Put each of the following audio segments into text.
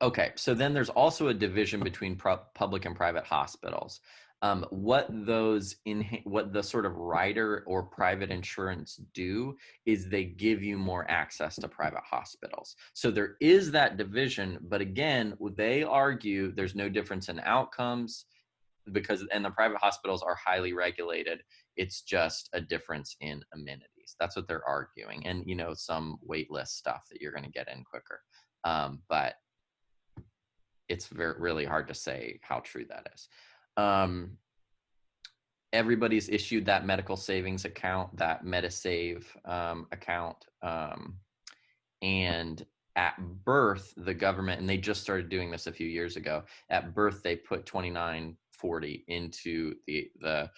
Okay, so then there's also a division between public and private hospitals. What the sort of rider or private insurance do is they give you more access to private hospitals. So there is that division, but again, they argue there's no difference in outcomes and the private hospitals are highly regulated. It's just a difference in amenities. That's what they're arguing, and some wait list stuff that you're going to get in quicker. But it's really hard to say how true that is. Everybody's issued that medical savings account, that MediSave account. And at birth, the government, and they just started doing this a few years ago, at birth, they put 2940 into the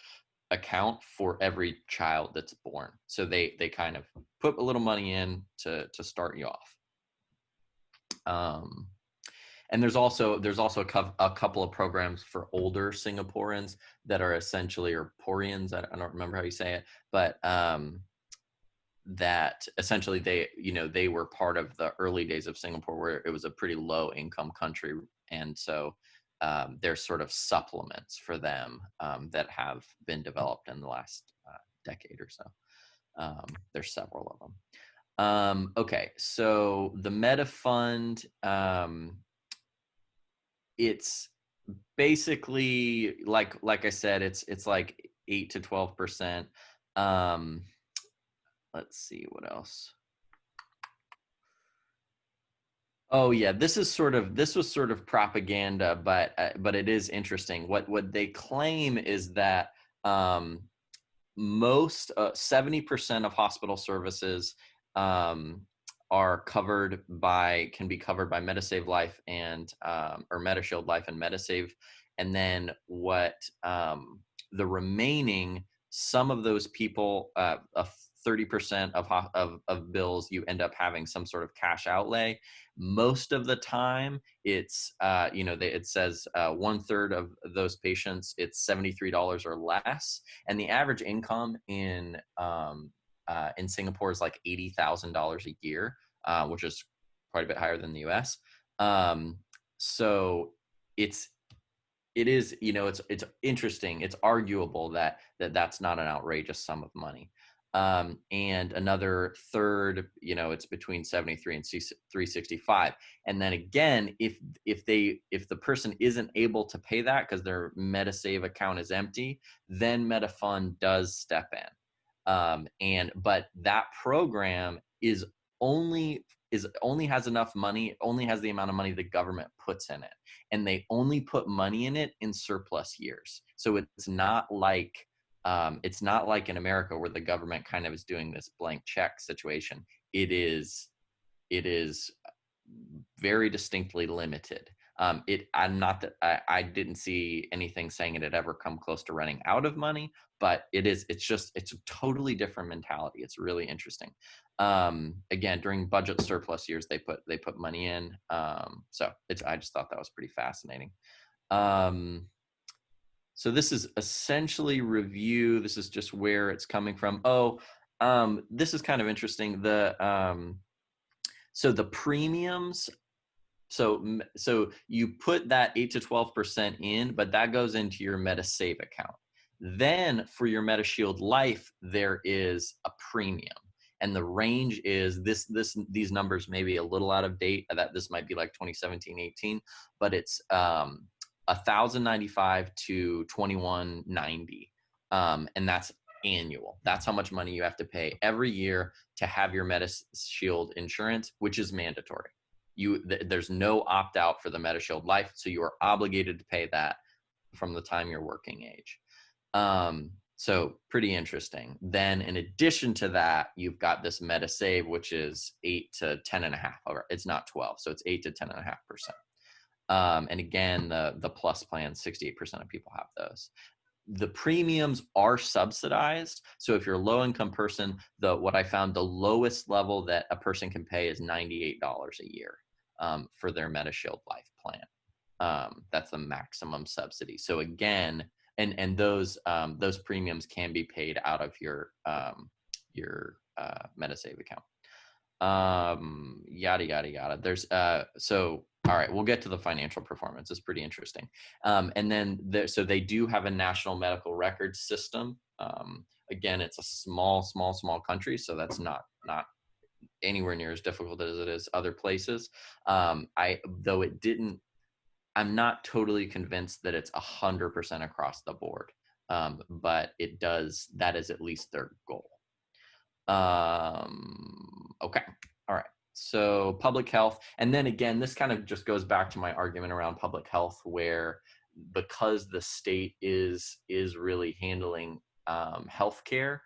account for every child that's born. So they kind of put a little money in to start you off. And there's also a couple of programs for older Singaporeans that are essentially, or Porians, I don't remember how you say it, but that essentially they were part of the early days of Singapore where it was a pretty low income country, and so there's sort of supplements for them that have been developed in the last decade or so. There's several of them. Okay, so the Meta Fund, it's basically like I said, it's like 8 to 12%. Let's see what else. Oh yeah, this was sort of propaganda, but it is interesting. What they claim is that most 70% of hospital services are can be covered by MediSave Life and or MediShield Life and MediSave, and then the remaining, some of those people, 30% of bills, you end up having some sort of cash outlay. Most of the time, it's it says 1/3 of those patients, it's $73 or less, and the average income in Singapore is like $80,000 a year, which is quite a bit higher than the U.S. So it is, it's interesting. It's arguable that's not an outrageous sum of money. And another third, it's between 73 and 365. And then again, if the person isn't able to pay that because their MediSave account is empty, then MetaFund does step in. But that program only has enough money, only has the amount of money the government puts in it, and they only put money in it in surplus years. So it's not like in America where the government kind of is doing this blank check situation. It is very distinctly limited. I'm not that I didn't see anything saying it had ever come close to running out of money, but it's a totally different mentality. It's really interesting. Again, during budget surplus years, they put money in. So I just thought that was pretty fascinating. So this is essentially review. This is just where it's coming from. This is kind of interesting. So the premiums. So you put that 8 to 12% in, but that goes into your MediSave account. Then for your MediShield Life, there is a premium, and the range is these numbers may be a little out of date. That this might be like 2017, 18, but it's $1,095 to $2,190, and that's annual. That's how much money you have to pay every year to have your MediShield insurance, which is mandatory. There's no opt out for the MediShield Life, so you are obligated to pay that from the time you're working age. So pretty interesting. Then in addition to that, you've got this MediSave, which is 8 to 10.5. It's not 12, so it's 8 to 10.5%. And again, the plus plan, 68% of people have those. The premiums are subsidized. So if you're a low income person, what I found, the lowest level that a person can pay is $98 a year for their MediShield Life plan. That's the maximum subsidy. So again, and those premiums can be paid out of your MediSave account. Yada yada yada. There's so All right, we'll get to the financial performance. It's pretty interesting. And then, so they do have a national medical record system. Again, it's a small country, so that's not anywhere near as difficult as it is other places. Though it didn't, I'm not totally convinced that it's 100% across the board, but it does. That is at least their goal. Okay, all right. So public health, and then again, this kind of just goes back to my argument around public health, where because the state is really handling healthcare,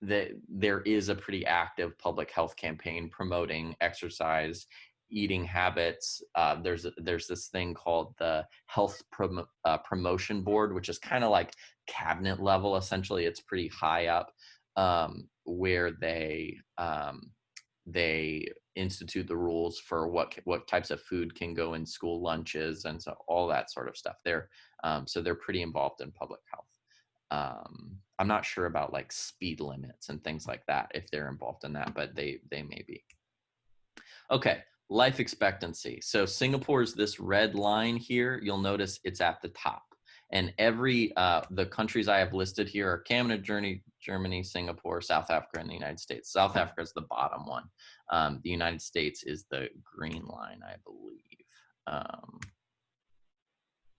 that there is a pretty active public health campaign promoting exercise, eating habits. There's this thing called the Health Promotion Board, which is kind of like cabinet level. Essentially, it's pretty high up, where they institute the rules for what types of food can go in school lunches, and so all that sort of stuff. So they're pretty involved in public health. I'm not sure about like speed limits and things like that, if they're involved in that, but they may be. Okay, life expectancy. So Singapore is this red line here. You'll notice it's at the top. And the countries I have listed here are Canada, Germany, Singapore, South Africa, and the United States. South Africa is the bottom one. The United States is the green line, I believe.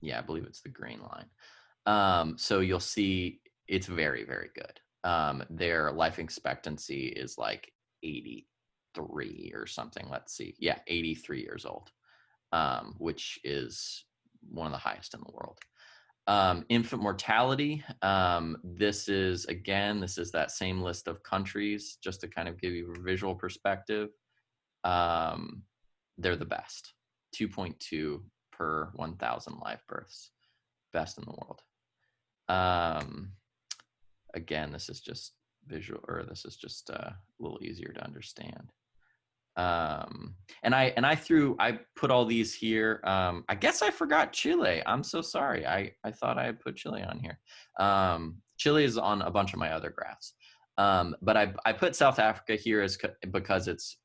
Yeah, I believe it's the green line. So you'll see it's very, very good. Their life expectancy is like 83 or something. Let's see. Yeah, 83 years old, which is one of the highest in the world. Infant mortality. This is that same list of countries, just to kind of give you a visual perspective. They're the best, 2.2 per 1,000 live births, best in the world. Again, this is just visual, or this is just a little easier to understand. And I put all these here. I guess I forgot Chile. I'm so sorry. I thought I had put Chile on here. Chile is on a bunch of my other graphs. But I put South Africa here because it's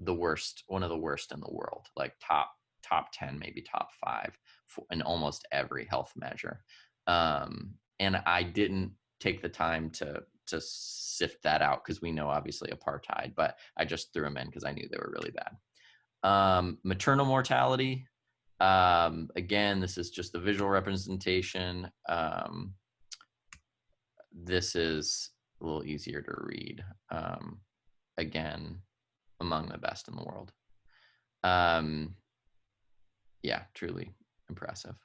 the worst, one of the worst in the world, like top 10, maybe top 5 in almost every health measure. And I didn't take the time to sift that out, because we know obviously apartheid, but I just threw them in because I knew they were really bad. Maternal mortality. Again, this is just the visual representation. This is a little easier to read. Again, among the best in the world. Yeah, truly impressive.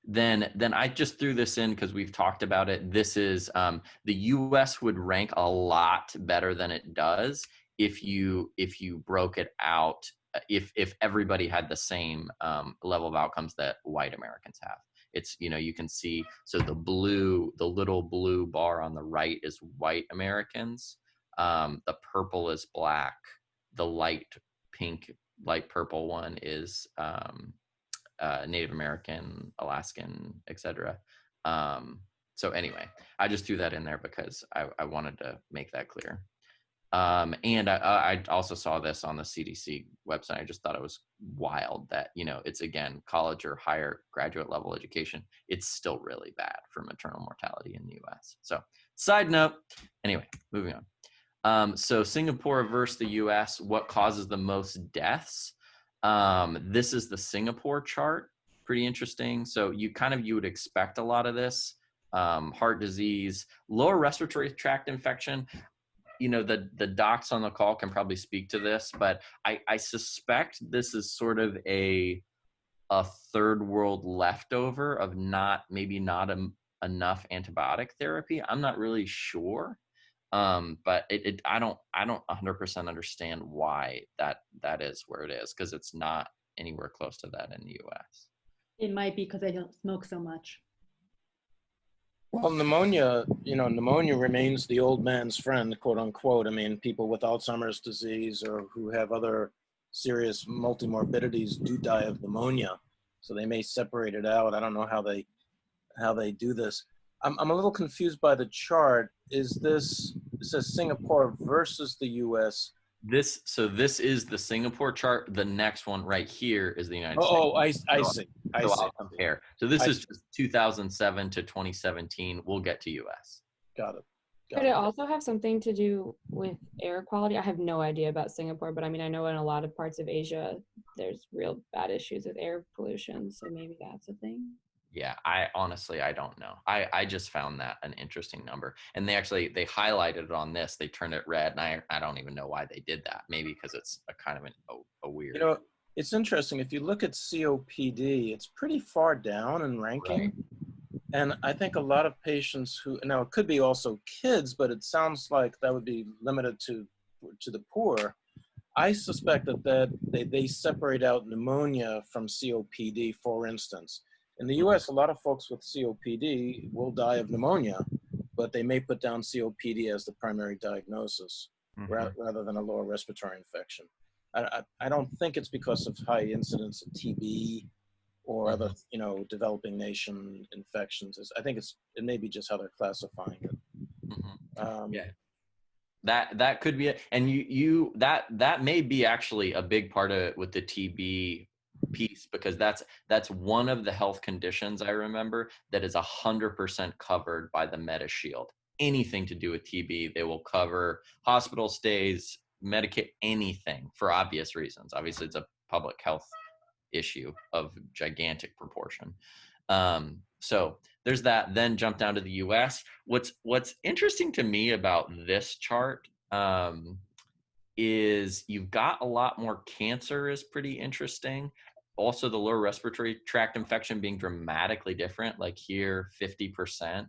Then I just threw this in because we've talked about it. This is the US would rank a lot better than it does if you broke it out, if everybody had the same level of outcomes that white Americans have. It's, you can see, so the little blue bar on the right is white Americans. The purple is black. The light purple one is Native American, Alaskan, etc. So anyway, I just threw that in there because I wanted to make that clear. And I also saw this on the CDC website. I just thought it was wild that, it's, again, college or higher graduate level education. It's still really bad for maternal mortality in the US. So side note, anyway, moving on. So Singapore versus the US, what causes the most deaths? This is the Singapore chart. Pretty interesting. So you would expect a lot of this. Heart disease, lower respiratory tract infection. The docs on the call can probably speak to this, but I suspect this is sort of a third world leftover of maybe not enough antibiotic therapy. I'm not really sure. But I don't 100% understand why that is where it is, because it's not anywhere close to that in the US. It might be because they don't smoke so much. Well, pneumonia remains the old man's friend, quote unquote. I mean, people with Alzheimer's disease or who have other serious multimorbidities do die of pneumonia. So they may separate it out. I don't know how they do this. I'm a little confused by the chart. It says Singapore versus the US. this is the Singapore chart. The next one right here is the United States. Oh, I So, see. I so see. I'll compare. So this I is just 2007 to 2017. We'll get to US. got it. Could it also have something to do with air quality? I have no idea about Singapore, but I mean, I know in a lot of parts of Asia, there's real bad issues with air pollution. So maybe that's a thing. Yeah, I honestly, I don't know. I just found that an interesting number. And they highlighted it on this. They turned it red. And I don't even know why they did that. Maybe because it's a kind of a weird. You know, it's interesting. If you look at COPD, it's pretty far down in ranking. Right. And I think a lot of patients who, now it could be also kids, but it sounds like that would be limited to the poor. I suspect that they separate out pneumonia from COPD, for instance. In the US, a lot of folks with COPD will die of pneumonia, but they may put down COPD as the primary diagnosis rather than a lower respiratory infection. I don't think it's because of high incidence of TB or other, developing nation infections. I think it may be just how they're classifying it. Yeah. That could be it. And you that may be actually a big part of it with the TB piece, because that's one of the health conditions I remember that is 100% covered by the MediShield. Anything to do with TB, they will cover hospital stays, Medicaid, anything, for obvious reasons. Obviously, it's a public health issue of gigantic proportion. So there's that. Then jump down to the US. What's interesting to me about this chart is you've got a lot more cancer is pretty interesting. Also, the lower respiratory tract infection being dramatically different, like here 50%,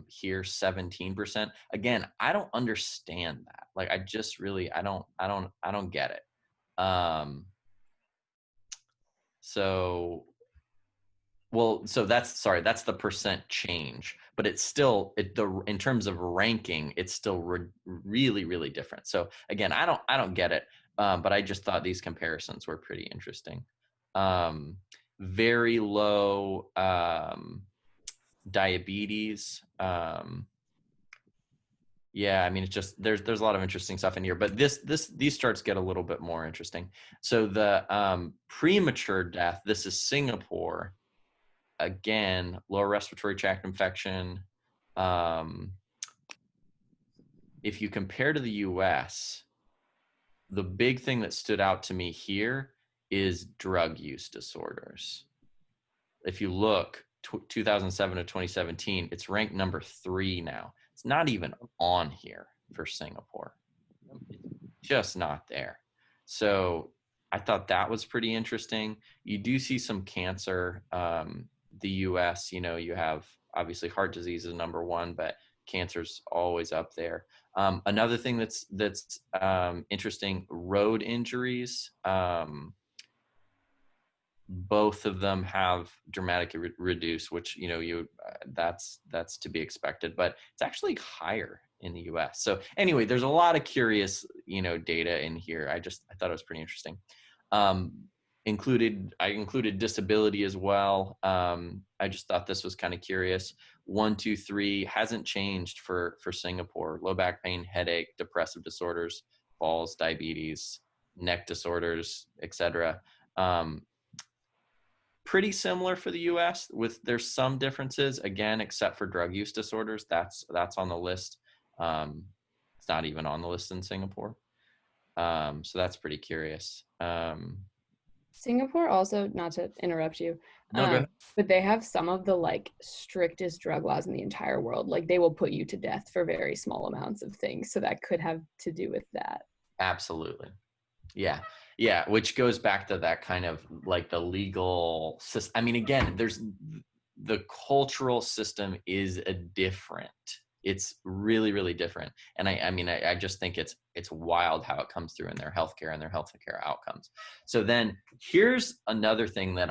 here 17%. Again, I don't understand that. Like, I just really, I don't get it. So that's the percent change, but it's still in terms of ranking, it's still really, really different. So again, I don't get it, but I just thought these comparisons were pretty interesting. Very low diabetes. Yeah, I mean, it's just there's a lot of interesting stuff in here, but these charts get a little bit more interesting. So the premature death, this is Singapore. Again, lower respiratory tract infection. If you compare to the US, the big thing that stood out to me here is drug use disorders. If you look 2007 to 2017, it's ranked number 3 now. It's not even on here for Singapore. It's just not there. So I thought that was pretty interesting. You do see some cancer. The US, you have obviously heart disease is number 1, but cancer's always up there. Another thing that's interesting, road injuries. Both of them have dramatically reduced, which that's to be expected, but it's actually higher in the US. So anyway, there's a lot of curious data in here. I thought it was pretty interesting. I included disability as well. I just thought this was kind of curious. 1, 2, 3 hasn't changed for Singapore. Low back pain, headache, depressive disorders, falls, diabetes, neck disorders, etc. Pretty similar for the US, there's some differences, again, except for drug use disorders. That's on the list. It's not even on the list in Singapore. So that's pretty curious. Singapore also, not to interrupt you, No, go ahead. but they have some of the strictest drug laws in the entire world. Like, they will put you to death for very small amounts of things. So that could have to do with that. Absolutely. Yeah, which goes back to that kind of like the legal system. I mean, again, there's the cultural system is different. It's really, really different. And I just think it's wild how it comes through in their healthcare and their healthcare outcomes. So then here's another thing that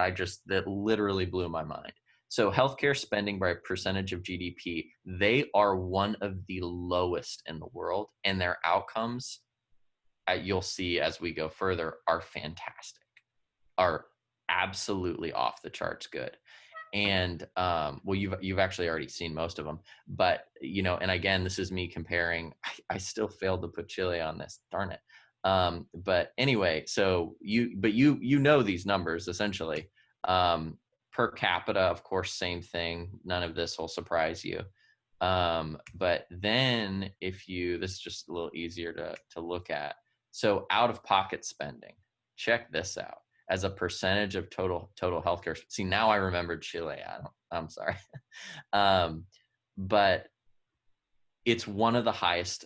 that literally blew my mind. So healthcare spending by percentage of GDP, they are one of the lowest in the world, and their outcomes, you'll see as we go further, are fantastic, are absolutely off the charts good. And well, you've actually already seen most of them, but and again, this is me comparing. I still failed to put Chile on this, darn it. But anyway, so you know these numbers essentially. Per capita, of course, same thing. None of this will surprise you. But then this is just a little easier to look at. So out of pocket spending, check this out. As a percentage of total healthcare. See, now I remembered Chile. I'm sorry. But it's one of the highest,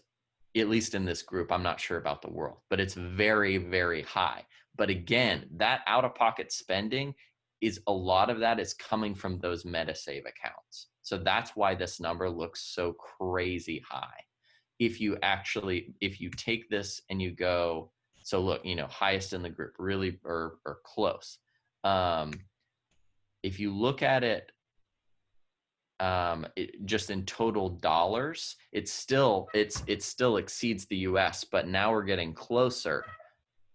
at least in this group. I'm not sure about the world, but it's very, very high. But again, that out-of-pocket spending a lot of that is coming from those MediSave accounts. So that's why this number looks so crazy high. If you take this and you go, so look, highest in the group, really, or close. If you look at it, just in total dollars, it still exceeds the U.S. But now we're getting closer.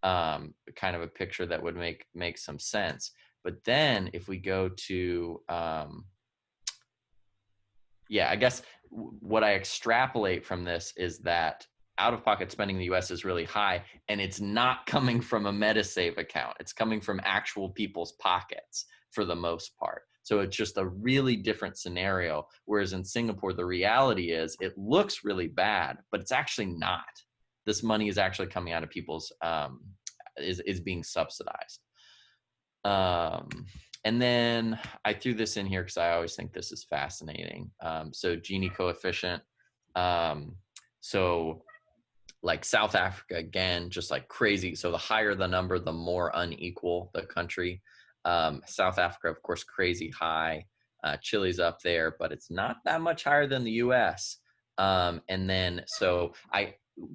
Kind of a picture that would make some sense. But then if we go to, I guess what I extrapolate from this is that out-of-pocket spending in the U.S. is really high, and it's not coming from a MediSave account. It's coming from actual people's pockets for the most part. So it's just a really different scenario. Whereas in Singapore, the reality is it looks really bad, but it's actually not. This money is actually coming out of people's, is being subsidized. And then I threw this in here because I always think this is fascinating. So Gini coefficient. So like South Africa, again, just like crazy. So the higher the number, the more unequal the country. South Africa, of course, crazy high. Chile's up there, but it's not that much higher than the US. And then, so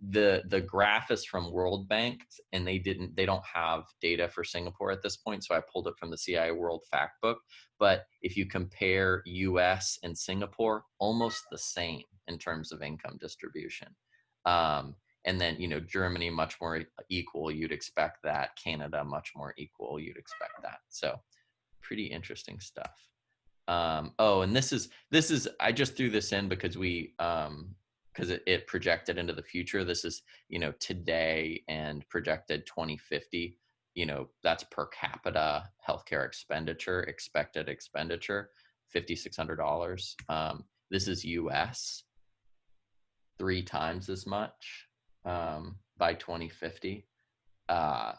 the graph is from World Bank, and they don't have data for Singapore at this point. So I pulled it from the CIA World Fact Book. But if you compare US and Singapore, almost the same in terms of income distribution. And then, Germany, much more equal. You'd expect that. Canada, much more equal. You'd expect that. So pretty interesting stuff. And this is, I just threw this in because because it projected into the future. This is, today and projected 2050, that's per capita healthcare expenditure, expected expenditure, $5,600. This is US, 3 times as much by 2050.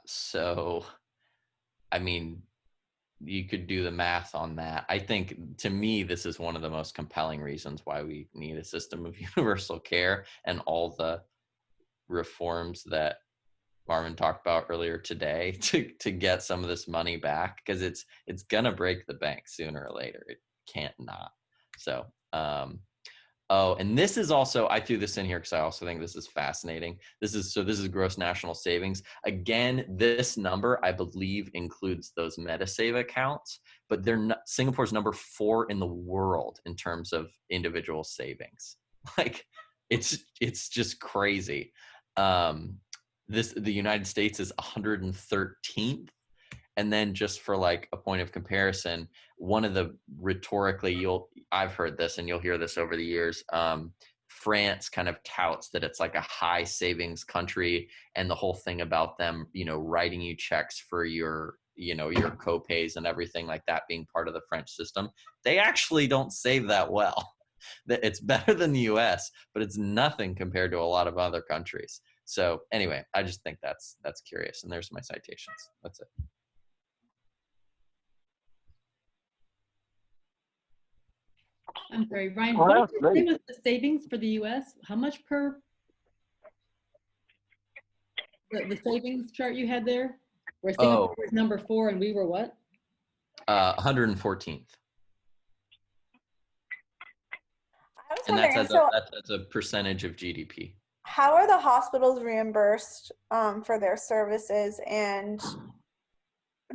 So, I mean, you could do the math on that. I think, to me, this is one of the most compelling reasons why we need a system of universal care and all the reforms that Marvin talked about earlier today to get some of this money back, because it's gonna break the bank sooner or later. It can't not. So and this is also, I threw this in here because I also think this is fascinating. This is gross national savings. Again, this number, I believe, includes those MediSave accounts, but Singapore's number 4 in the world in terms of individual savings. Like, it's just crazy. The United States is 113th. And then, just for like a point of comparison, one of the rhetorically, I've heard this and you'll hear this over the years, France kind of touts that it's like a high savings country, and the whole thing about them, writing you checks for your co-pays and everything like that being part of the French system. They actually don't save that well. It's better than the US, but it's nothing compared to a lot of other countries. So anyway, I just think that's curious. And there's my citations. That's it. I'm sorry, Ryan, Oh, what that's did you say great. was the savings for the US? How much per the savings chart you had there? Where Singapore was number 4 and we were what? 114th. I was And wondering, that's so as a percentage of GDP. how are the hospitals reimbursed for their services, and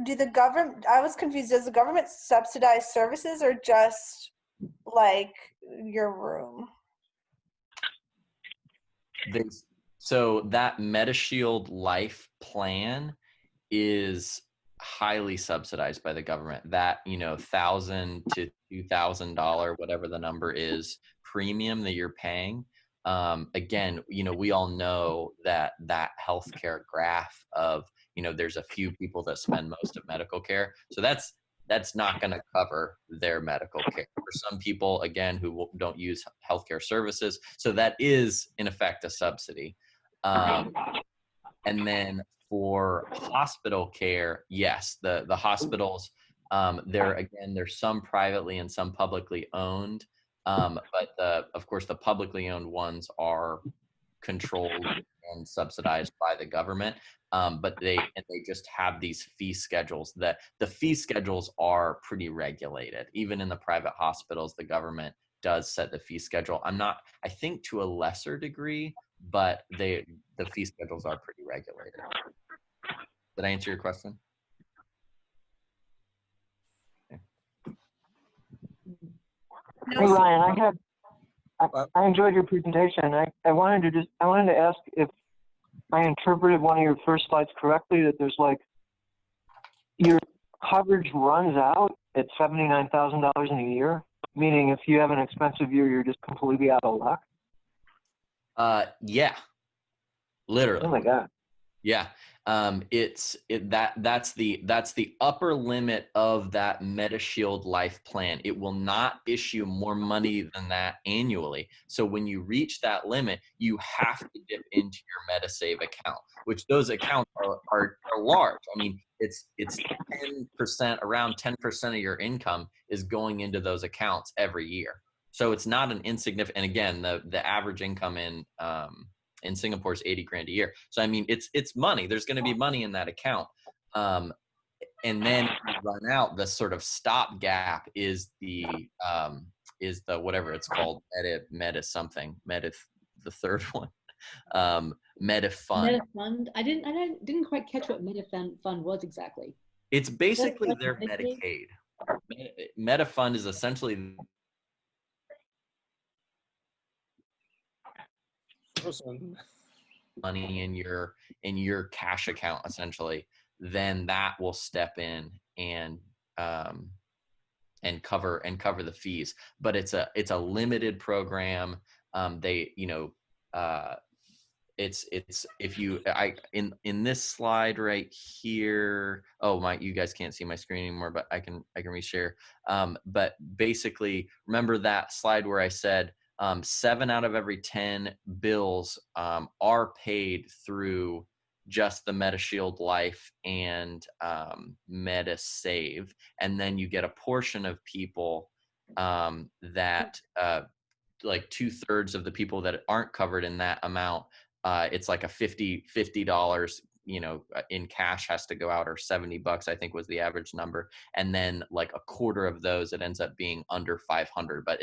do the government, I was confused, does the government subsidize services or just like your room? So that MediShield Life plan is highly subsidized by the government. That, $1,000 to $2,000, whatever the number is, premium that you're paying. Again, we all know that healthcare graph of, there's a few people that spend most of medical care. So that's not going to cover their medical care. For some people, again, who don't use healthcare services. So that is, in effect, a subsidy. And then for hospital care, yes, the hospitals, there's some privately and some publicly owned. But of course, the publicly owned ones are controlled and subsidized by the government. But they just have these fee schedules. The fee schedules are pretty regulated. Even in the private hospitals, the government does set the fee schedule. I think to a lesser degree, but the fee schedules are pretty regulated. Did I answer your question? Hey Ryan, I enjoyed your presentation. I wanted to ask if I interpreted one of your first slides correctly, that there's like your coverage runs out at $79,000 in a year, meaning if you have an expensive year, you're just completely out of luck. Yeah, literally. Oh my God. Yeah. That's the upper limit of that MediShield life plan. It will not issue more money than that annually. So when you reach that limit, you have to dip into your MediSave account, which those accounts are large. I mean, it's 10%, around 10% of your income is going into those accounts every year. So it's not an insignificant, and again, the average income in Singapore is 80 grand a year. So, I mean, it's money. There's going to be money in that account. And then if you run out, the sort of stopgap is the whatever it's called, meta something, the third one, MediFund. MediFund. I didn't quite catch what MediFund was exactly. It's basically Like their Medicaid. MediFund is essentially money in your cash account, essentially. Then that will step in and cover the fees. But it's a limited program. It's if you in this slide right here. Oh, you guys can't see my screen anymore, but I can reshare. But basically, remember that slide where I said 7 out of every 10 bills are paid through just the MediShield Life and MediSave, and then you get a portion of people that like 2/3 of the people that aren't covered in that amount. It's like a $50 in cash has to go out, or $70 I think was the average number, and then like a quarter of those, it ends up being under 500. But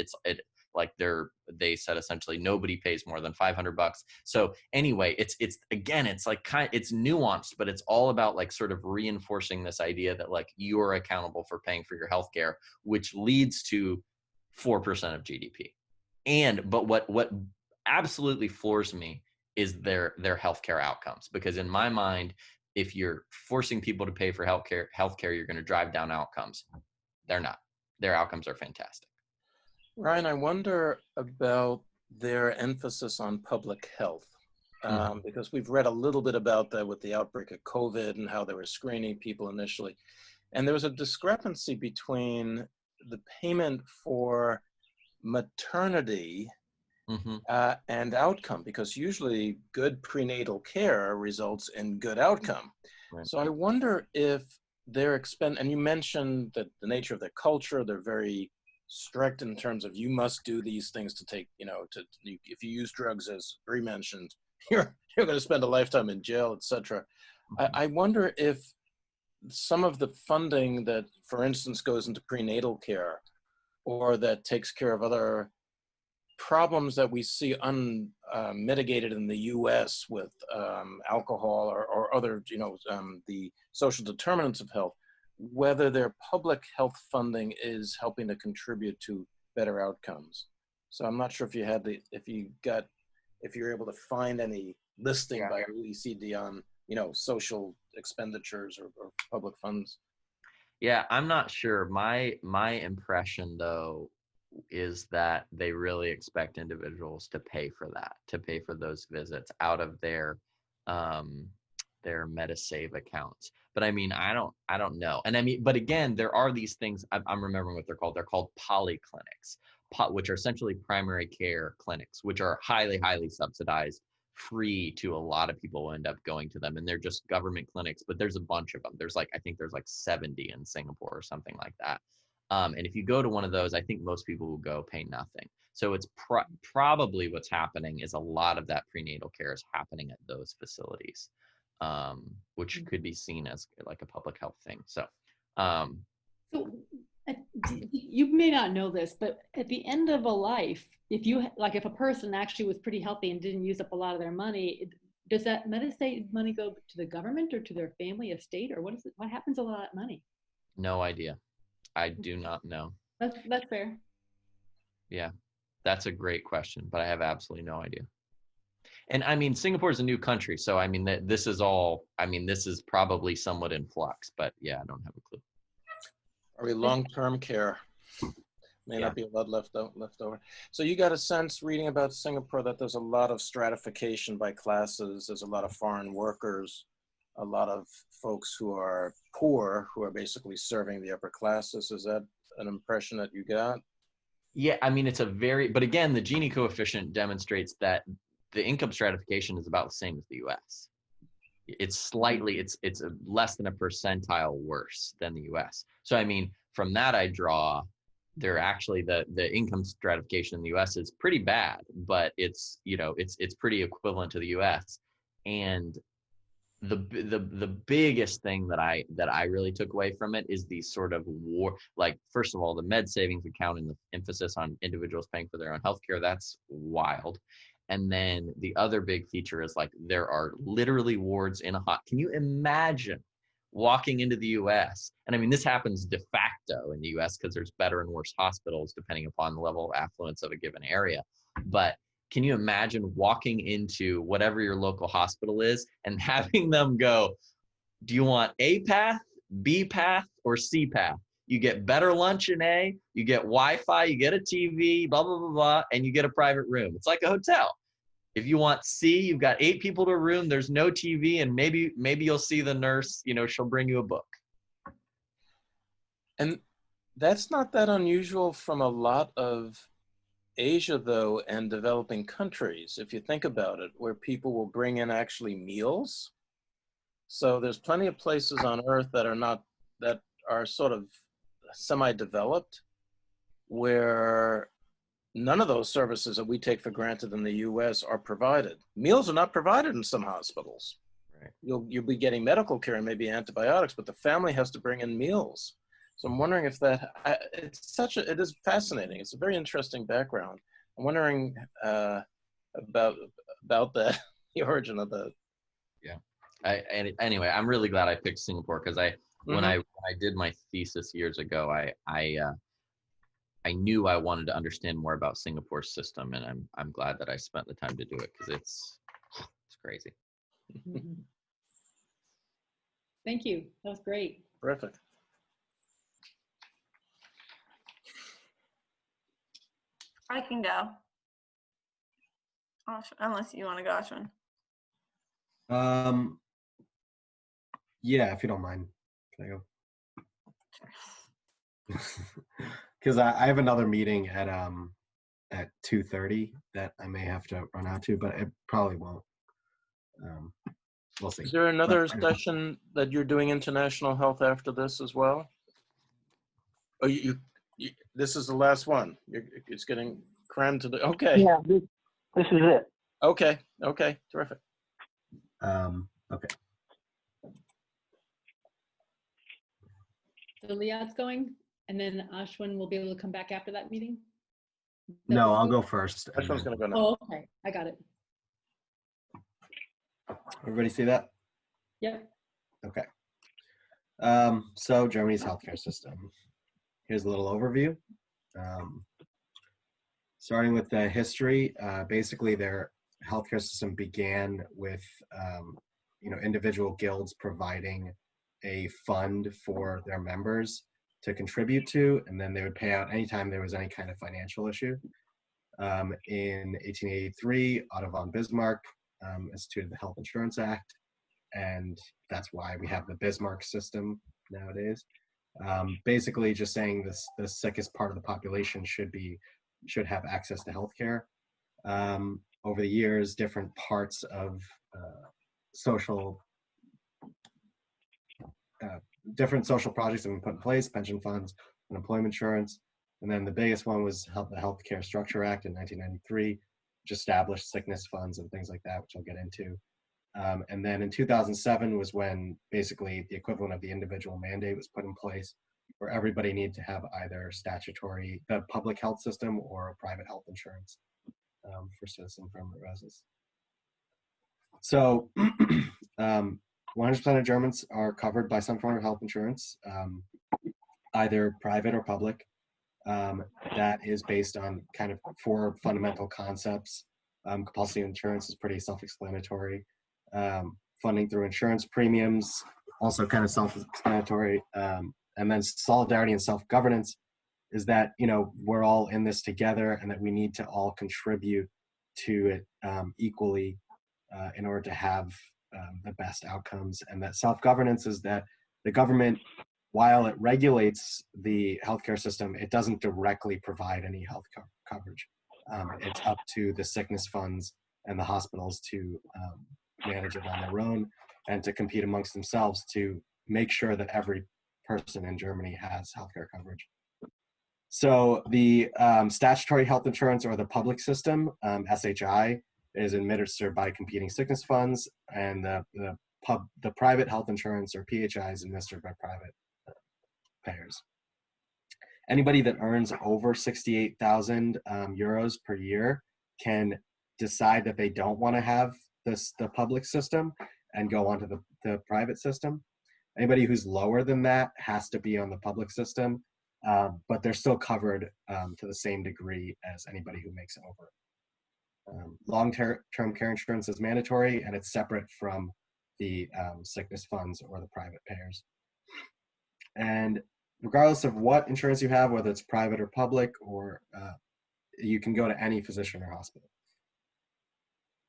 they said essentially nobody pays more than $500. So anyway, it's nuanced, but it's all about like sort of reinforcing this idea that like you're accountable for paying for your healthcare, which leads to 4% of GDP. But what absolutely floors me is their healthcare outcomes, because in my mind, if you're forcing people to pay for healthcare, you're going to drive down outcomes. They're not. Their outcomes are fantastic. Ryan, I wonder about their emphasis on public health, because we've read a little bit about that with the outbreak of COVID and how they were screening people initially. And there was a discrepancy between the payment for maternity and outcome, because usually good prenatal care results in good outcome. Right. So I wonder if they're and you mentioned that the nature of their culture, they're very strict in terms of you must do these things to take, if you use drugs, as Bree mentioned, you're going to spend a lifetime in jail, etc. I wonder if some of the funding that, for instance, goes into prenatal care, or that takes care of other problems that we see unmitigated in the U.S. with alcohol or other, the social determinants of health, whether their public health funding is helping to contribute to better outcomes. So I'm not sure if you're able to find any listing by OECD on social expenditures or public funds. Yeah, I'm not sure. My impression though is that they really expect individuals to pay for that, to pay for those visits out of um their MetaSave accounts. But I mean, I don't know. And I mean, but again, there are these things. I'm remembering what they're called. They're called polyclinics, which are essentially primary care clinics, which are highly subsidized, free to a lot of people who end up going to them, and they're just government clinics. But there's a bunch of them. I think there's like 70 in Singapore or something like that. And if you go to one of those, I think most people will go pay nothing. So it's probably what's happening is a lot of that prenatal care is happening at those facilities, which could be seen as like a public health thing. So, So you may not know this, but at the end of a life, if a person actually was pretty healthy and didn't use up a lot of their money, does that Medicaid money go to the government or to their family estate, or what happens to a lot of that money? no idea. I do not know. That's fair. Yeah, that's a great question, but I have absolutely no idea. And I mean, Singapore is a new country, so I mean, this is probably somewhat in flux, but yeah, I don't have a clue. Or long-term care. May not be a lot left over. So you got a sense reading about Singapore that there's a lot of stratification by classes. There's a lot of foreign workers, a lot of folks who are poor, who are basically serving the upper classes. Is that an impression that you got? Yeah, I mean, but again, the Gini coefficient demonstrates that the income stratification is about the same as the US. It's less than a percentile worse than the US. So, I mean, from that I draw, they're actually the income stratification in the US is pretty bad, but it's pretty equivalent to the US. And the biggest thing that I really took away from it is these sort of war, like, first of all, the med savings account and the emphasis on individuals paying for their own healthcare. That's wild. And then the other big feature is like there are literally wards in a can you imagine walking into the US? And I mean, this happens de facto in the US because there's better and worse hospitals depending upon the level of affluence of a given area. But can you imagine walking into whatever your local hospital is and having them go, do you want A path, B path, or C path? You get better lunch in A, you get Wi-Fi, you get a TV, blah, blah, blah, blah, and you get a private room. It's like a hotel. If you want C, you've got 8 people to a room, there's no TV, and maybe you'll see the nurse, she'll bring you a book. And that's not that unusual from a lot of Asia, though, and developing countries, if you think about it, where people will bring in actually meals. So there's plenty of places on Earth that are sort of semi-developed, where none of those services that we take for granted in the US are provided. Meals are not provided in some hospitals. Right. You'll be getting medical care and maybe antibiotics, but the family has to bring in meals. So I'm wondering if it is fascinating. It's a very interesting background. I'm wondering about that, the origin of that. Yeah. Anyway, I'm really glad I picked Singapore because when I did my thesis years ago, I knew I wanted to understand more about Singapore's system, and I'm glad that I spent the time to do it because it's crazy. Thank you. That was great. Terrific. I can go. Unless you want to go, Ashwin. Yeah, if you don't mind. Can I go? Sure. Because I have another meeting at 2:30 that I may have to run out to, but it probably won't. We'll see. Is there another session that you're doing international health after this as well? Oh, you this is the last one. It's getting crammed to the. Okay. Yeah, this is it. Okay. Terrific. Okay. So Liat's going, and then Ashwin will be able to come back after that meeting? No, I'll go first. This one's going to go now. Oh, okay. I got it. Everybody see that? Yep. Okay. So Germany's healthcare system. Here's a little overview. Starting with the history, basically their healthcare system began with, individual guilds providing a fund for their members to contribute to, and then they would pay out anytime there was any kind of financial issue. In 1883, Otto von Bismarck instituted the Health Insurance Act, and that's why we have the Bismarck system nowadays. Basically, just saying the sickest part of the population should have access to healthcare. Over the years, different parts of different social projects have been put in place: pension funds, unemployment insurance, and then the biggest one was the Healthcare Structure Act in 1993, which established sickness funds and things like that, which I'll get into. And then in 2007 was when basically the equivalent of the individual mandate was put in place, where everybody needed to have either the public health system or a private health insurance for citizen permanent residents. So 100% of Germans are covered by some form of health insurance, either private or public. That is based on kind of 4 fundamental concepts. Compulsory insurance is pretty self-explanatory. Funding through insurance premiums, also kind of self-explanatory. And then solidarity and self-governance is that, we're all in this together and that we need to all contribute to it equally in order to have the best outcomes. And that self-governance is that the government, while it regulates the healthcare system, it doesn't directly provide any health coverage. It's up to the sickness funds and the hospitals to manage it on their own and to compete amongst themselves to make sure that every person in Germany has healthcare coverage. So the statutory health insurance, or the public system, SHI, is administered by competing sickness funds, and the private health insurance, or PHI, is administered by private payers. Anybody that earns over 68,000 euros per year can decide that they don't want to have the public system and go onto the private system. Anybody who's lower than that has to be on the public system, but they're still covered to the same degree as anybody who makes it over. Long-term care insurance is mandatory, and it's separate from the sickness funds or the private payers. And regardless of what insurance you have, whether it's private or public, or you can go to any physician or hospital.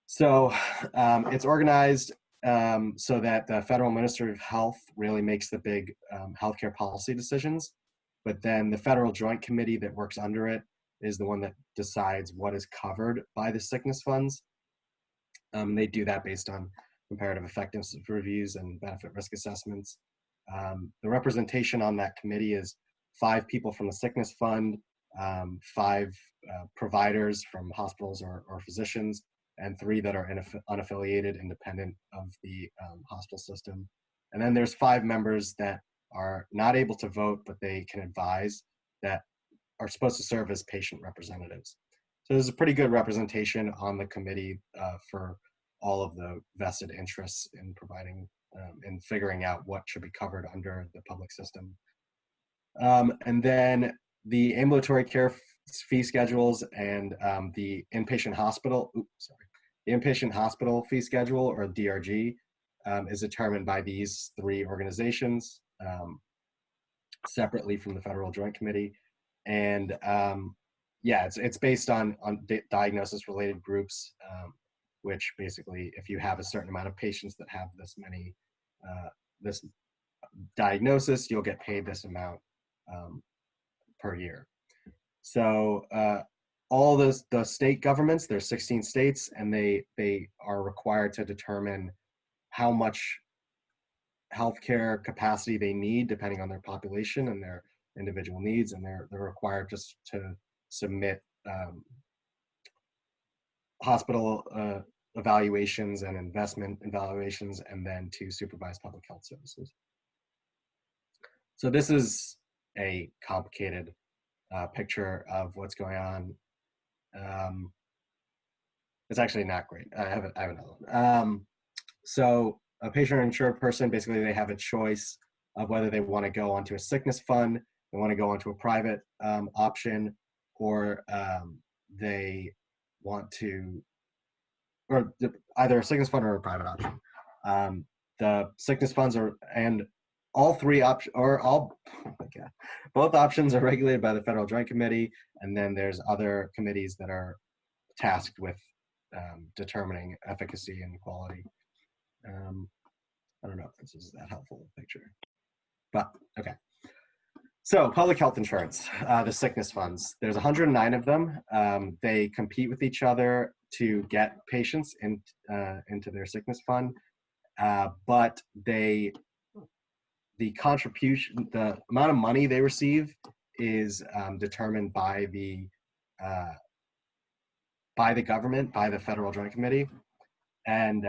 So it's organized so that the Federal Ministry of Health really makes the big healthcare policy decisions, but then the Federal Joint Committee that works under it is the one that decides what is covered by the sickness funds. They do that based on comparative effectiveness reviews and benefit risk assessments. The representation on that committee is 5 people from the sickness fund, 5 providers from hospitals or physicians, and 3 that are unaffiliated, independent of the hospital system. And then there's 5 members that are not able to vote, but they can advise, that are supposed to serve as patient representatives. So there's a pretty good representation on the committee for all of the vested interests in providing and figuring out what should be covered under the public system. And then the ambulatory care fee schedules and the inpatient hospital fee schedule, or DRG, is determined by these 3 organizations separately from the Federal Joint Committee. And it's based on diagnosis related groups, which basically, if you have a certain amount of patients that have this diagnosis, you'll get paid this amount per year. So all the state governments, there's 16 states, and they are required to determine how much healthcare capacity they need depending on their population and their individual needs, and they're required just to submit hospital evaluations and investment evaluations, and then to supervise public health services. So this is a complicated picture of what's going on. It's actually not great. I have another one. So a patient or insured person, basically they have a choice of whether they want to go onto a sickness fund, they want to go onto a private option, or they want to, or either a sickness fund or a private option. The sickness funds are, and all three options, or all, oh my God, both options are regulated by the Federal Joint Committee, and then there's other committees that are tasked with determining efficacy and quality. I don't know if this is that helpful picture, but okay. So public health insurance, the sickness funds, there's 109 of them. They compete with each other to get patients into their sickness fund, but the contribution, the amount of money they receive is determined by the government, by the Federal Joint Committee, and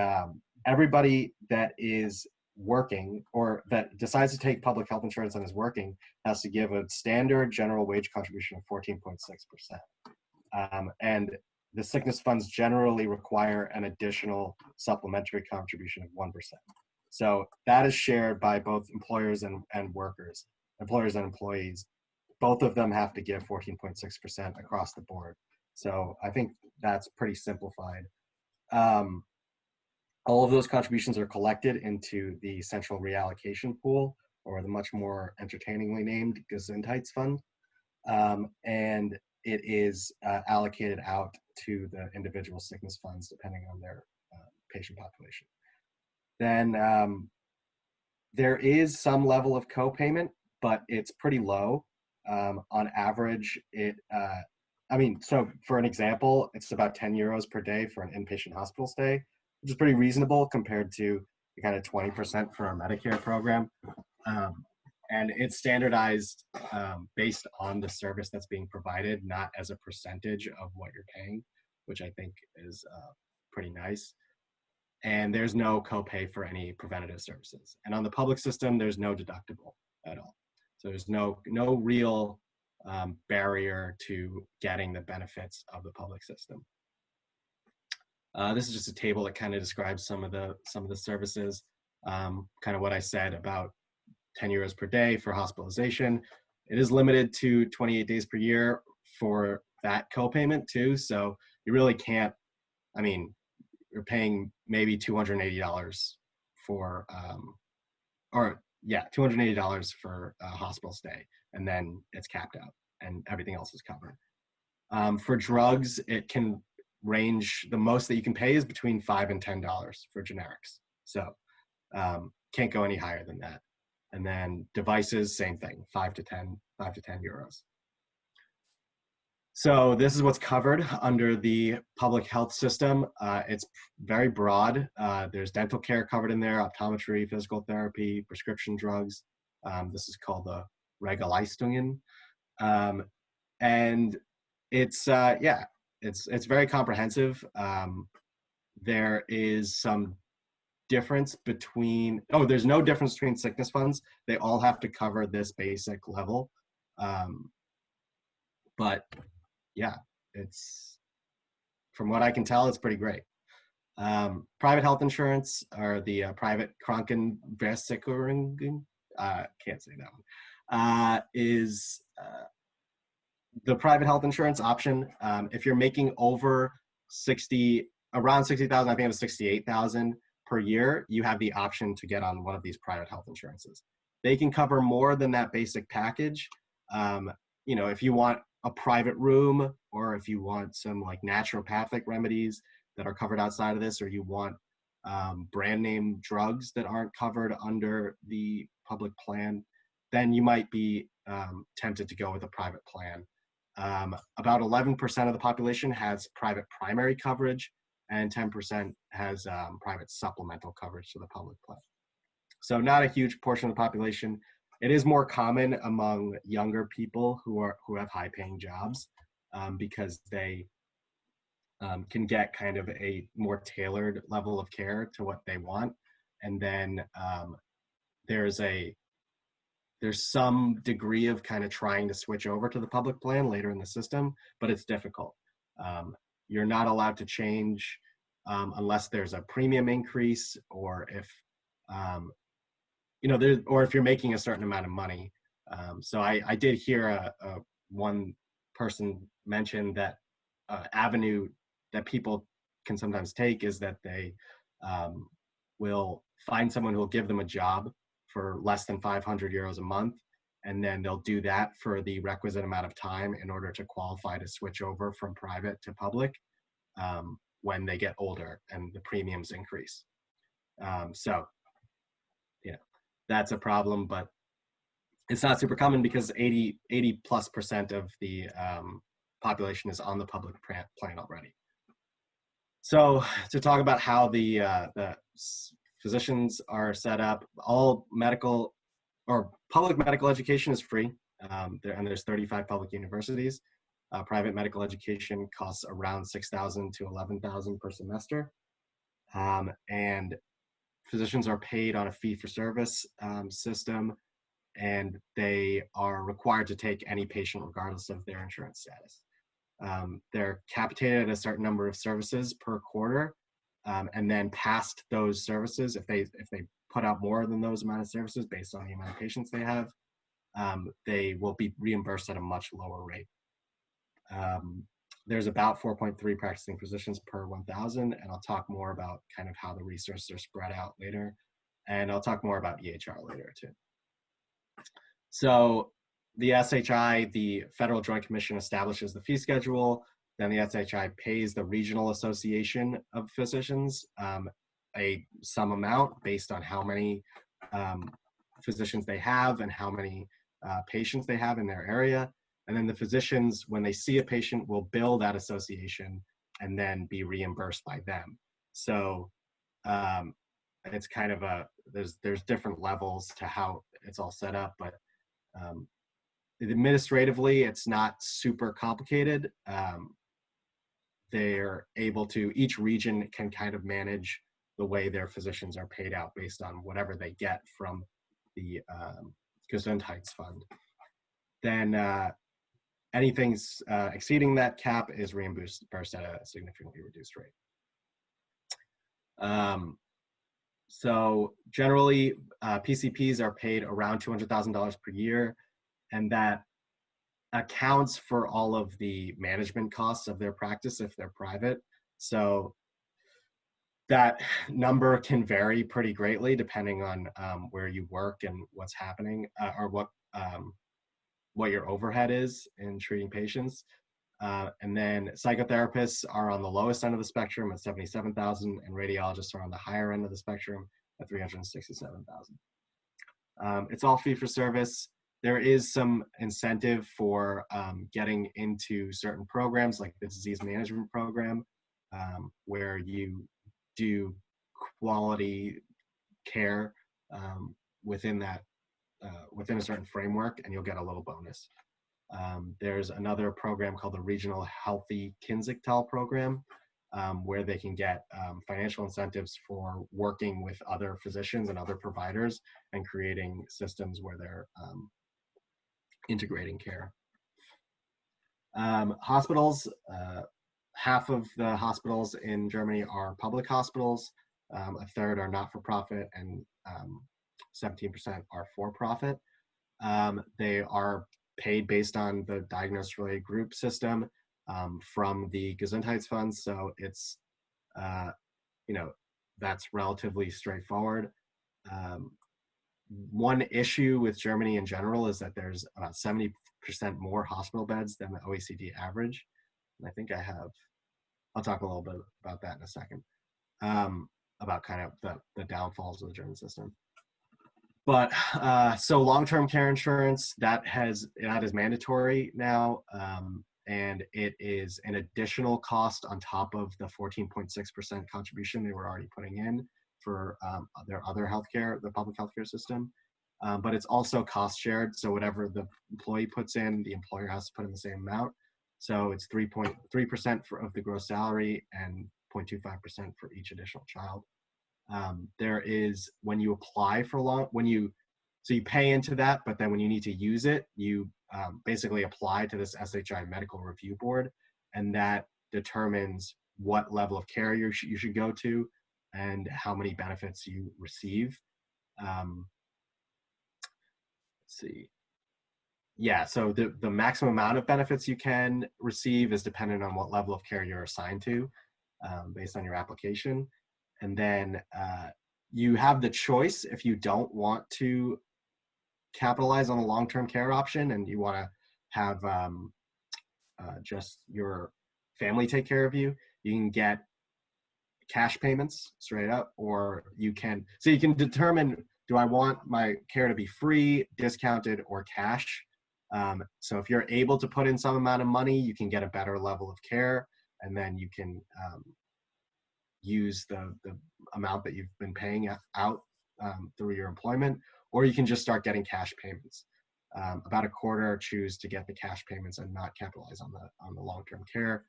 everybody that is working or that decides to take public health insurance and is working has to give a standard general wage contribution of 14.6%. And the sickness funds generally require an additional supplementary contribution of 1%. So that is shared by both employers and workers, employers and employees. Both of them have to give 14.6% across the board. So I think that's pretty simplified. All of those contributions are collected into the central reallocation pool, or the much more entertainingly named Gesundheitsfund. And it is allocated out to the individual sickness funds depending on their patient population. Then there is some level of co-payment, but it's pretty low. On average, so for an example, it's about 10 euros per day for an inpatient hospital stay, which is pretty reasonable compared to the kind of 20% for our Medicare program. And it's standardized based on the service that's being provided, not as a percentage of what you're paying, which I think is pretty nice. And there's no copay for any preventative services. And on the public system, there's no deductible at all. So there's no real barrier to getting the benefits of the public system. This is just a table that kind of describes some of the services. Kind of what I said about 10 euros per day for hospitalization. It is limited to 28 days per year for that copayment too. So you really can't, you're paying maybe $280 for, $280 for a hospital stay, and then it's capped out and everything else is covered. For drugs, it can range, the most that you can pay is between $5 and $10 for generics. So can't go any higher than that. And then devices, same thing, 5 to 10 euros. So this is what's covered under the public health system. It's very broad. There's dental care covered in there, optometry, physical therapy, prescription drugs. This is called the Regelleistungen. And it's very comprehensive. There is some difference between, there's no difference between sickness funds. They all have to cover this basic level. But yeah, it's, from what I can tell, it's pretty great. Private health insurance, or the private Krankenversicherung, can't say that one, is the private health insurance option. If you're making over around 60,000, I think it was 68,000 per year, you have the option to get on one of these private health insurances. They can cover more than that basic package. If you want a private room, or if you want some like naturopathic remedies that are covered outside of this, or you want brand name drugs that aren't covered under the public plan, then you might be tempted to go with a private plan. About 11% of the population has private primary coverage, and 10% has private supplemental coverage to the public plan. So not a huge portion of the population. It is more common among younger people who have high-paying jobs, because they can get kind of a more tailored level of care to what they want. And then there's some degree of kind of trying to switch over to the public plan later in the system, but it's difficult. You're not allowed to change unless there's a premium increase, or if or if you're making a certain amount of money. So I did hear one person mention that avenue that people can sometimes take is that they will find someone who will give them a job for less than 500 euros a month, and then they'll do that for the requisite amount of time in order to qualify to switch over from private to public when they get older and the premiums increase. So, that's a problem, but it's not super common because 80+% of the population is on the public plan already. So to talk about how the physicians are set up, all medical or public medical education is free, and there's 35 public universities. Private medical education costs around $6,000 to $11,000 per semester, and physicians are paid on a fee-for-service system, and they are required to take any patient regardless of their insurance status. They're capitated at a certain number of services per quarter, and then past those services, if they put out more than those amount of services based on the amount of patients they have, they will be reimbursed at a much lower rate. There's about 4.3 practicing physicians per 1,000, and I'll talk more about kind of how the resources are spread out later, and I'll talk more about EHR later too. So the SHI, the Federal Joint Commission, establishes the fee schedule. Then the SHI pays the Regional Association of Physicians some amount based on how many physicians they have and how many patients they have in their area. And then the physicians, when they see a patient, will bill that association and then be reimbursed by them. So it's kind of there's different levels to how it's all set up, but administratively, it's not super complicated. They're able to, each region can kind of manage the way their physicians are paid out based on whatever they get from the Gesundheitsfund. Then anything exceeding that cap is reimbursed at a significantly reduced rate. So generally, PCPs are paid around $200,000 per year, and that accounts for all of the management costs of their practice if they're private. So that number can vary pretty greatly depending on where you work and what's happening, or what your overhead is in treating patients. And then psychotherapists are on the lowest end of the spectrum at $77,000, and radiologists are on the higher end of the spectrum at $367,000. It's all fee for service. There is some incentive for getting into certain programs like the disease management program, where you do quality care within a certain framework, and you'll get a little bonus. There's another program called the Regional Healthy Kinzigtal program, where they can get financial incentives for working with other physicians and other providers and creating systems where they're integrating care. Hospitals, half of the hospitals in Germany are public hospitals, a third are not-for-profit, and 17% are for-profit. They are paid based on the diagnosis-related group system from the Gesundheitsfund, so it's, that's relatively straightforward. One issue with Germany in general is that there's about 70% more hospital beds than the OECD average. And I think I'll talk a little bit about that in a second, about kind of the downfalls of the German system. But so long-term care insurance, that is mandatory now, and it is an additional cost on top of the 14.6% contribution they were already putting in for their other healthcare, the public healthcare system. But it's also cost shared, so whatever the employee puts in, the employer has to put in the same amount. So it's 3.3% of the gross salary and 0.25% for each additional child. There is, when you apply for so you pay into that, but then when you need to use it, you basically apply to this SHI medical review board, and that determines what level of care you should go to and how many benefits you receive. Let's see. Yeah, so the maximum amount of benefits you can receive is dependent on what level of care you're assigned to, based on your application. And then you have the choice if you don't want to capitalize on a long-term care option and you want to have just your family take care of you. You can get cash payments straight up, or you can determine, do I want my care to be free, discounted, or cash? So if you're able to put in some amount of money, you can get a better level of care, and then you can use the amount that you've been paying out through your employment, or you can just start getting cash payments. About a quarter choose to get the cash payments and not capitalize on the long-term care.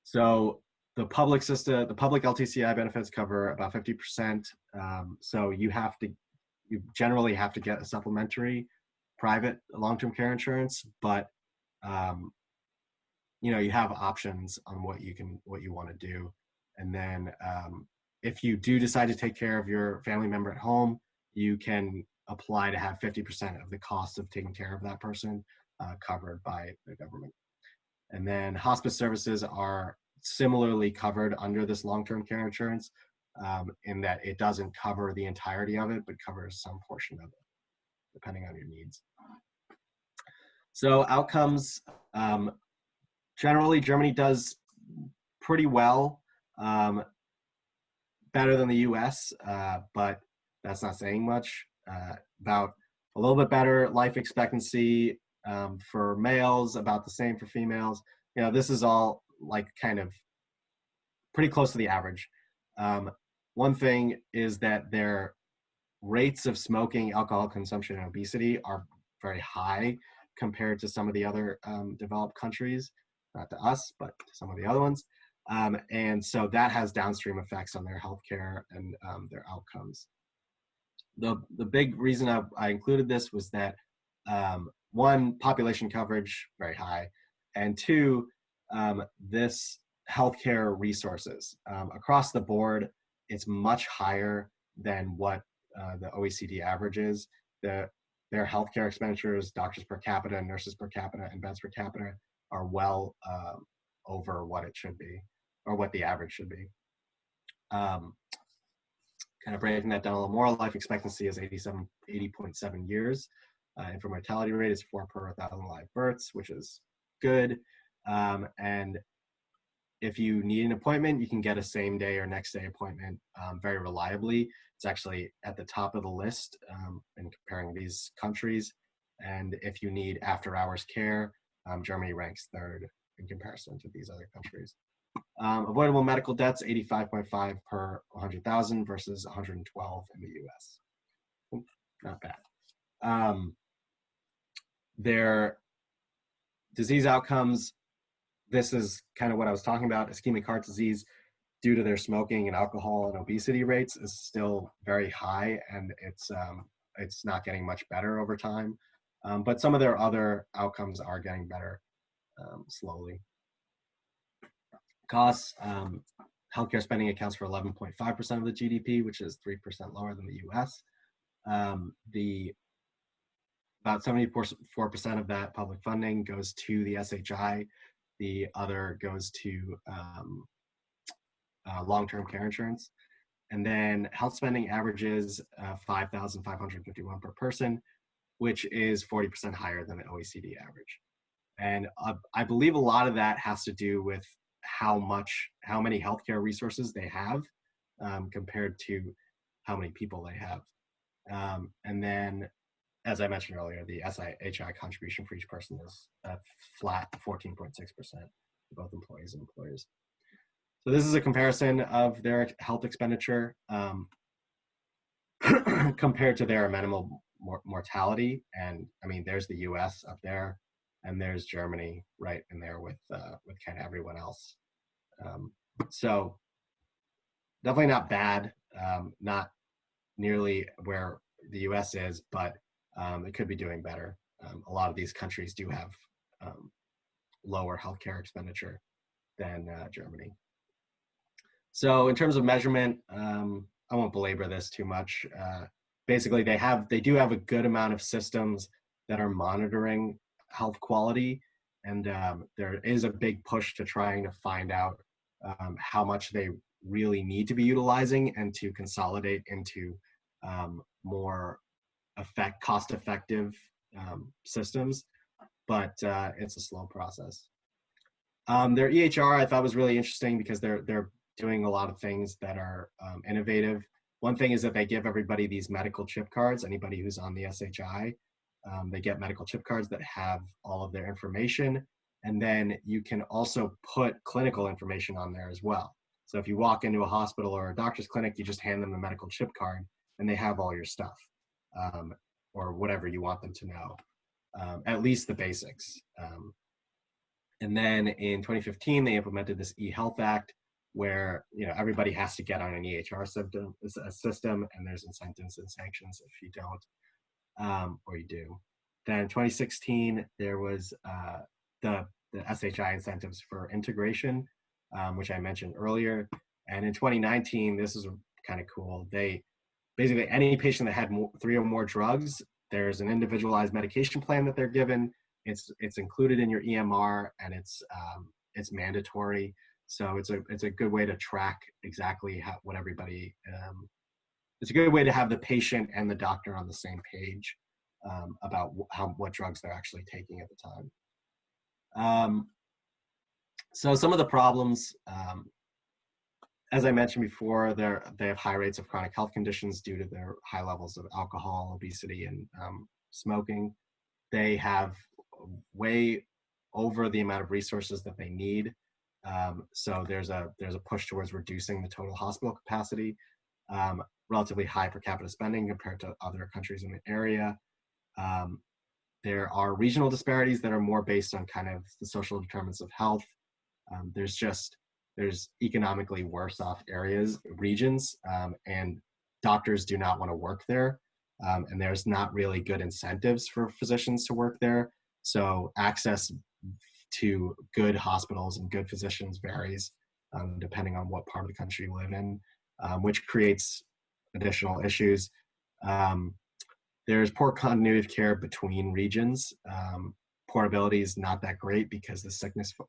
So the public system, the public LTCI benefits cover about 50%. So you generally have to get a supplementary private long-term care insurance, but you have options on what you want to do. And then if you do decide to take care of your family member at home, you can apply to have 50% of the cost of taking care of that person covered by the government. And then hospice services are similarly covered under this long-term care insurance, in that it doesn't cover the entirety of it, but covers some portion of it, depending on your needs. So outcomes, generally Germany does pretty well, better than the US, but that's not saying much. About a little bit better life expectancy for males, about the same for females. This is all like kind of pretty close to the average. One thing is that their rates of smoking, alcohol consumption, and obesity are very high compared to some of the other developed countries, not to us, but to some of the other ones. And so that has downstream effects on their healthcare and their outcomes. The big reason I included this was that one, population coverage, very high, and two, this healthcare resources. Across the board, it's much higher than what the OECD average is. Their healthcare expenditures, doctors per capita, nurses per capita, and beds per capita are well over what it should be, or what the average should be. Kind of breaking that down a little more, life expectancy is 80.7 years. Infant mortality rate is 4 per 1,000 live births, which is good. And if you need an appointment, you can get a same day or next day appointment very reliably. It's actually at the top of the list in comparing these countries. And if you need after hours care, Germany ranks third in comparison to these other countries. Avoidable medical deaths, 85.5 per 100,000 versus 112 in the US. Not bad. Their disease outcomes, this is kind of what I was talking about. Ischemic heart disease, due to their smoking and alcohol and obesity rates, is still very high, and it's not getting much better over time. But some of their other outcomes are getting better slowly. Costs, healthcare spending accounts for 11.5% of the GDP, which is 3% lower than the US. About 74% of that public funding goes to the SHI. The other goes to long-term care insurance. And then health spending averages $5,551 per person, which is 40% higher than the OECD average. And I believe a lot of that has to do with how many healthcare resources they have compared to how many people they have. And then, as I mentioned earlier, the SHI contribution for each person is flat 14.6% for both employees and employers. So this is a comparison of their health expenditure compared to their amenable mortality. And I mean, there's the US up there, and there's Germany right in there with kind of everyone else. So definitely not bad, not nearly where the US is, but it could be doing better. A lot of these countries do have lower healthcare expenditure than Germany. So in terms of measurement, I won't belabor this too much. Basically, they do have a good amount of systems that are monitoring health quality, and there is a big push to trying to find out how much they really need to be utilizing and to consolidate into more cost-effective systems, but it's a slow process. Their EHR I thought was really interesting because they're doing a lot of things that are innovative. One thing is that they give everybody these medical chip cards. Anybody who's on the SHI, they get medical chip cards that have all of their information. And then you can also put clinical information on there as well. So if you walk into a hospital or a doctor's clinic, you just hand them the medical chip card and they have all your stuff, or whatever you want them to know, at least the basics. And then in 2015, they implemented this eHealth Act where, you know, everybody has to get on an EHR system, and there's incentives and sanctions if you don't, or you do. Then in 2016, there was the SHI incentives for integration, which I mentioned earlier. And in 2019, this is kind of cool. They basically, any patient that had 3 or more drugs, there's an individualized medication plan that they're given. It's included in your EMR, and it's mandatory. So it's a good way to track exactly what everybody. It's a good way to have the patient and the doctor on the same page about what drugs they're actually taking at the time. So some of the problems, as I mentioned before, they have high rates of chronic health conditions due to their high levels of alcohol, obesity, and smoking. They have way over the amount of resources that they need. So there's a push towards reducing the total hospital capacity, relatively high per capita spending compared to other countries in the area. There are regional disparities that are more based on kind of the social determinants of health. There's economically worse off regions, and doctors do not want to work there. And there's not really good incentives for physicians to work there. So access to good hospitals and good physicians varies depending on what part of the country you live in, which creates additional issues. There's poor continuity of care between regions. Portability is not that great because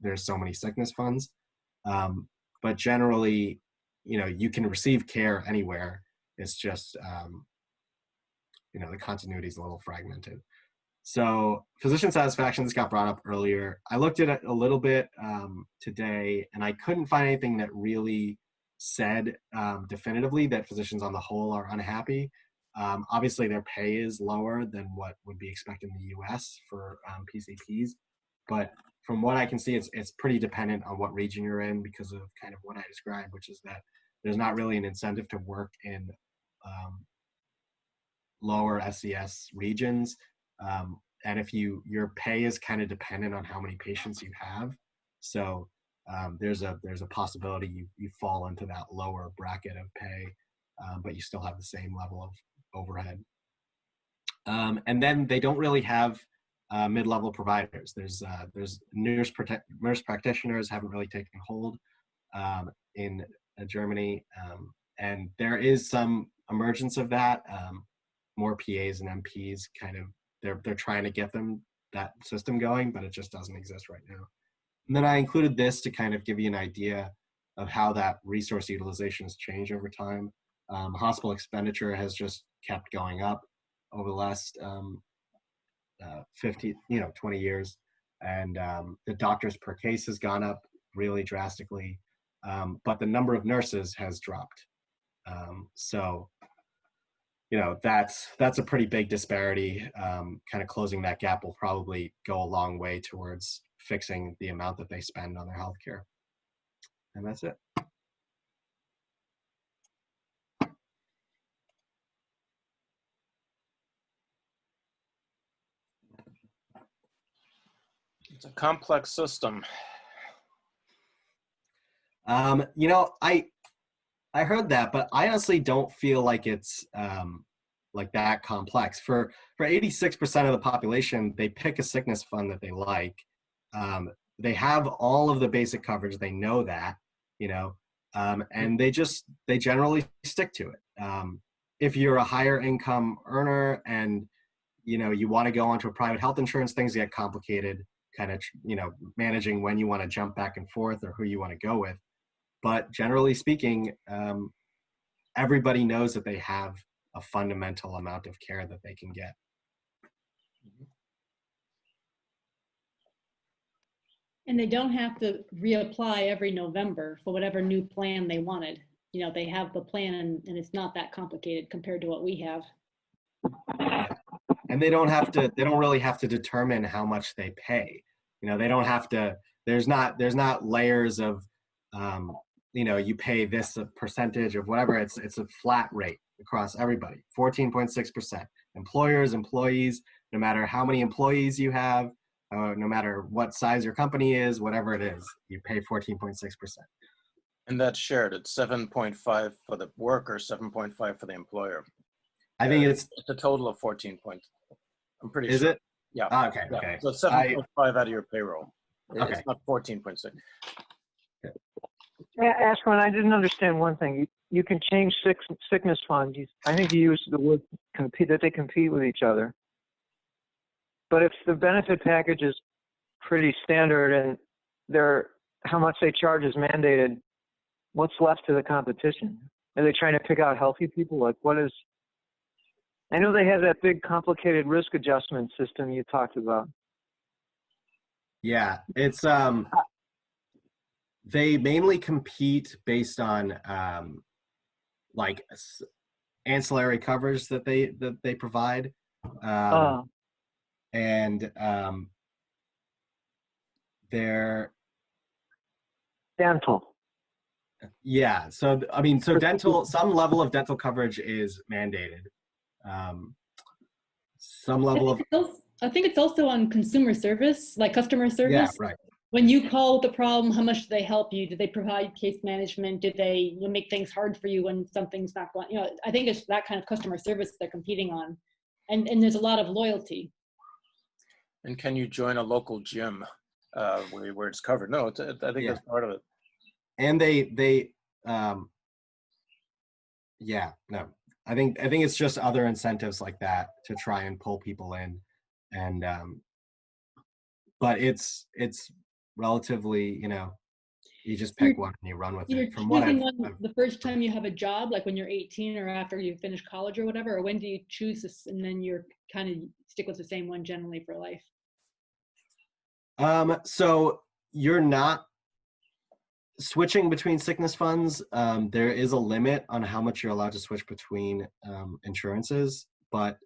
there's so many sickness funds. But generally, you know, you can receive care anywhere. It's just, you know, the continuity is a little fragmented. So physician satisfaction, this got brought up earlier. I looked at it a little bit today, and I couldn't find anything that really said definitively that physicians on the whole are unhappy. Obviously, their pay is lower than what would be expected in the US for PCPs. But from what I can see, it's pretty dependent on what region you're in because of kind of what I described, which is that there's not really an incentive to work in lower SES regions. And if your pay is kind of dependent on how many patients you have. So there's a possibility you fall into that lower bracket of pay, but you still have the same level of overhead. And then they don't really have mid-level providers. There's nurse practitioners haven't really taken hold in Germany, and there is some emergence of that. More PAs and MPs kind of they're trying to get that system going, but it just doesn't exist right now. And then I included this to kind of give you an idea of how that resource utilization has changed over time. Hospital expenditure has just kept going up over the last 20 years. And the doctors per case has gone up really drastically, but the number of nurses has dropped. So, you know, that's a pretty big disparity. Kind of closing that gap will probably go a long way towards fixing the amount that they spend on their healthcare. And that's it. It's a complex system. You know, I heard that, but I honestly don't feel like it's like that complex. For 86% of the population, they pick a sickness fund that they like. They have all of the basic coverage. They know that, you know, and they generally stick to it. If you're a higher income earner and, you know, you want to go onto a private health insurance, things get complicated, kind of, you know, managing when you want to jump back and forth or who you want to go with. but generally speaking, everybody knows that they have a fundamental amount of care that they can get. And they don't have to reapply every November for whatever new plan they wanted. You know, they have the plan and it's not that complicated compared to what we have. And they don't really have to determine how much they pay. You know, they don't have to, there's not layers of, you know, you pay this a percentage of whatever. It's a flat rate across everybody, 14.6%. Employers, employees, no matter how many employees you have, no matter what size your company is, whatever it is, you pay 14.6%. And that's shared. It's 7.5 for the worker, 7.5 for the employer. I think it's a total of 14 points. I'm pretty is sure. it? Yeah. Oh, okay. Yeah. Okay. So 7.5 out of your payroll. Okay. It's not 14.6. Ashwin, I didn't understand one thing. You can change sickness funds. I think you used the word compete, that they compete with each other. But if the benefit package is pretty standard and how much they charge is mandated, what's left to the competition? Are they trying to pick out healthy people? Like, what is? I know they have that big complicated risk adjustment system you talked about. Yeah, it's they mainly compete based on like ancillary coverage that they provide, and they're dental. Yeah, so I mean, so dental, some level of dental coverage is mandated. Some level of, I think it's also on consumer service, like customer service. yeah, right. When you call with a problem, how much do they help you? Do they provide case management? Do they make things hard for you when something's not going? You know, I think it's that kind of customer service they're competing on, and there's a lot of loyalty. And can you join a local gym where it's covered? No, I think that's part of it. And yeah, no, I think it's just other incentives like that to try and pull people in, and but it's relatively, you know, you just pick one and you run with it. From what I've the first time you have a job, like when you're 18 or after you finish college or whatever, or when do you choose this and then you're kind of stick with the same one generally for life? So you're not switching between sickness funds. There is a limit on how much you're allowed to switch between insurances, but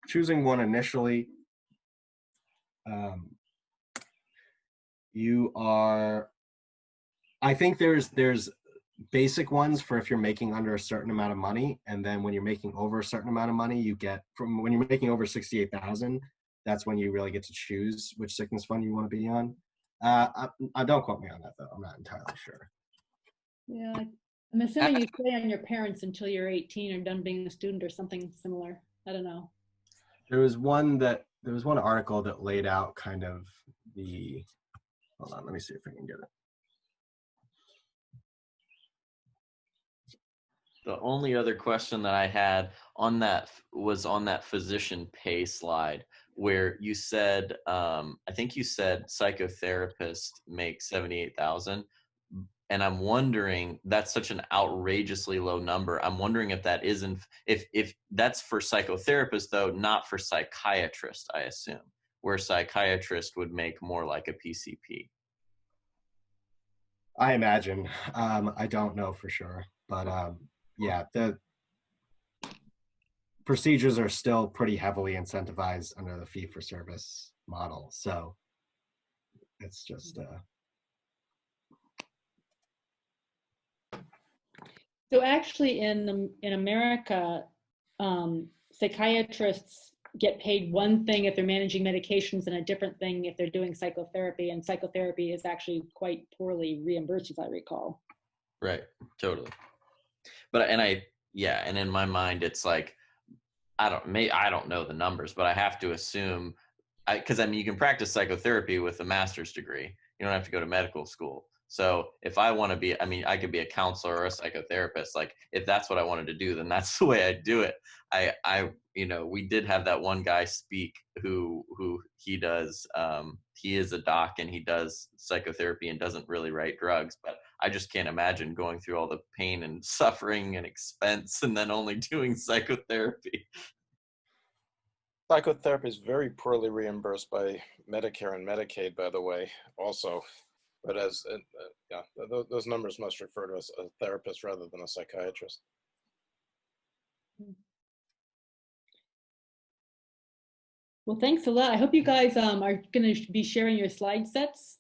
choosing one initially, you are, I think there's basic ones for if you're making under a certain amount of money, and then when you're making over a certain amount of money, you get, from when you're making over 68,000, that's when you really get to choose which sickness fund you want to be on. I don't quote me on that though. I'm not entirely sure. Yeah, I'm assuming you stay on your parents until you're 18 or done being a student or something similar. I don't know. There was one article that laid out kind of the, hold on, let me see if I can get it. The only other question that I had on that was on that physician pay slide where you said, I think you said psychotherapists make 78,000. And I'm wondering, that's such an outrageously low number. I'm wondering if that isn't, if that's for psychotherapists though, not for psychiatrists, I assume, where a psychiatrist would make more like a PCP. I imagine. I don't know for sure, but yeah, the procedures are still pretty heavily incentivized under the fee-for-service model. So it's just So actually in America, psychiatrists get paid one thing if they're managing medications and a different thing if they're doing psychotherapy, and psychotherapy is actually quite poorly reimbursed, as I recall. Right, totally. But and in my mind it's like, I don't know the numbers, but I have to assume, because I mean you can practice psychotherapy with a master's degree. You don't have to go to medical school. So if I want to be, I mean, I could be a counselor or a psychotherapist. Like if that's what I wanted to do, then that's the way I do it. We did have that one guy speak who he does, he is a doc and he does psychotherapy and doesn't really write drugs. But I just can't imagine going through all the pain and suffering and expense and then only doing psychotherapy. Psychotherapy is very poorly reimbursed by Medicare and Medicaid, by the way, also. But yeah, those numbers must refer to a therapist rather than a psychiatrist. Well, thanks a lot. I hope you guys are going to be sharing your slide sets